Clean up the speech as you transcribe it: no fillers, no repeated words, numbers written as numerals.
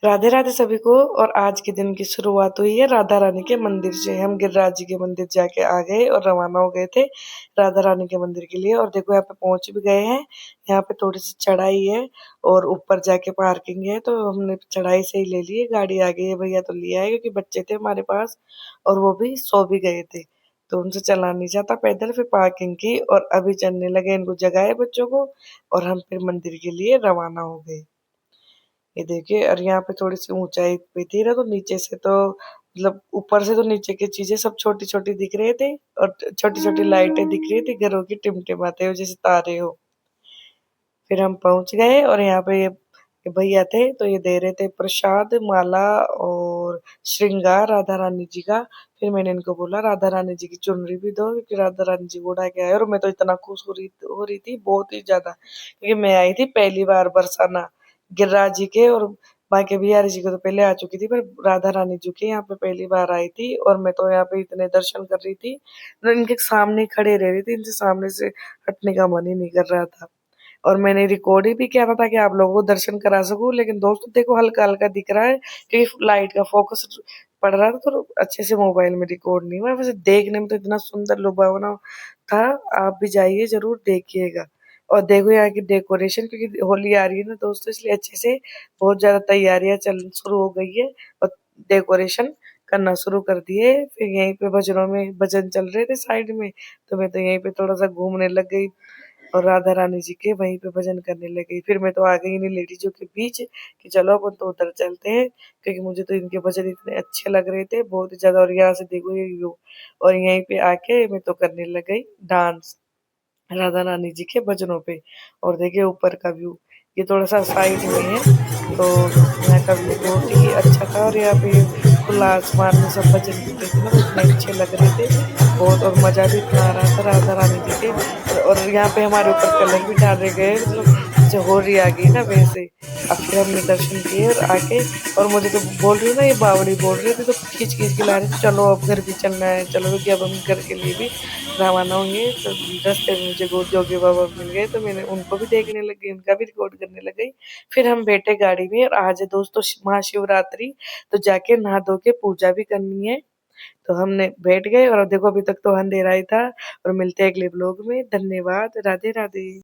राधे राधे सभी को। और आज के दिन की शुरुआत हुई है राधा रानी के मंदिर से। हम गिरिराज जी के मंदिर जाके आ गए और रवाना हो गए थे राधा रानी के मंदिर के लिए। और देखो यहाँ पे पहुंच भी गए हैं। यहाँ पे थोड़ी सी चढ़ाई है और ऊपर जाके पार्किंग है, तो हमने चढ़ाई से ही ले ली है गाड़ी। आ गई है भैया तो लिया है, क्योंकि बच्चे थे हमारे पास और वो भी सो भी गए थे, तो उनसे चला नहीं जाता पैदल। फिर पार्किंग की और अभी चलने लगे, इनको जगाए बच्चों को और हम फिर मंदिर के लिए रवाना हो गए। ये देखिए, और यहाँ पे थोड़ी सी ऊंचाई पे थी ना, तो नीचे से तो मतलब ऊपर से तो नीचे की चीजें सब छोटी छोटी दिख रहे थे और छोटी छोटी लाइटें दिख रही थी, घरों की टिमटिमाते हो जैसे तारे हो। फिर हम पहुंच गए और यहाँ पे ये भैया थे, तो ये दे रहे थे प्रसाद, माला और श्रृंगार राधा रानी जी का। फिर मैंने इनको बोला राधा रानी जी की चुनरी भी दो, क्योंकि राधा रानी जी उड़ा के आए। और मैं तो इतना खुश हो रही थी बहुत ही ज्यादा, क्योंकि मैं आई थी पहली बार बरसाना गिरिराज जी के। और बाकी बिहारी जी को तो पहले आ चुकी थी, पर राधा रानी जी के यहाँ पे पहली बार आई थी। और मैं तो यहाँ पे इतने दर्शन कर रही थी, तो इनके सामने खड़े रह रही थी, इनसे सामने से हटने का मन ही नहीं कर रहा था। और मैंने रिकॉर्ड ही भी किया था ताकि आप लोगों को दर्शन करा सकूं। लेकिन दोस्तों देखो, हल्का हल्का दिख रहा है क्योंकि लाइट का फोकस पड़ रहा था, तो अच्छे से मोबाइल में रिकॉर्ड नहीं हुआ। वैसे देखने में तो इतना सुंदर लुभावना था। आप भी जाइए, जरूर देखिएगा। और देखो यहाँ की डेकोरेशन, क्योंकि होली आ रही है ना दोस्तों, इसलिए अच्छे से बहुत ज्यादा तैयारियां चल शुरू हो गई है और डेकोरेशन करना शुरू कर दिए। फिर यहीं पे भजनों में भजन चल रहे थे साइड में, तो मैं तो यहीं पे थोड़ा सा घूमने लग गई और राधा रानी जी के वहीं पे भजन करने लगी। फिर मैं तो आ गई इन्हीं लेडीजों के बीच कि चलो अपन तो उधर चलते हैं, क्योंकि मुझे तो इनके भजन इतने अच्छे लग रहे थे बहुत ही ज्यादा। और यहाँ से देखो ये व्यू, और यहीं पे आके मैं तो करने लग गई डांस राधा रानी जी के भजनों पे। और देखिए ऊपर का व्यू, ये थोड़ा सा साइड में है, तो यहाँ का व्यू बहुत ही अच्छा था। और यहाँ पे खुला आसमान में सब भजन कर रहे थे ना, तो इतने अच्छे लग रहे थे बहुत, और मजा भी इतना आ रहा था राधा रानी जी के। और यहाँ पे हमारे ऊपर कलर भी डाले गए, मतलब जैसे होली आ गई ना वैसे। अब फिर हमने दर्शन किए और आके, और मुझे तो बोल रही हूँ ना, ये बावड़ी बोल रही थी, तो खींच खींच के ला रही थी, चलो अब घर भी चलना है, चलो, क्योंकि अब हम घर के लिए भी रवाना होंगे। तो रास्ते में मुझे जोगी बाबा मिल गए, तो मैंने उनको भी देखने लग गई, उनका भी रिकॉर्ड करने लग गई। फिर हम बैठे गाड़ी में, और आज है दोस्तों महाशिवरात्रि, तो जाके नहा धो के पूजा भी करनी है। तो हमने बैठ गए और देखो अभी तक तो अंधेरा ही था। और मिलते हैं अगले ब्लॉग में। धन्यवाद। राधे राधे।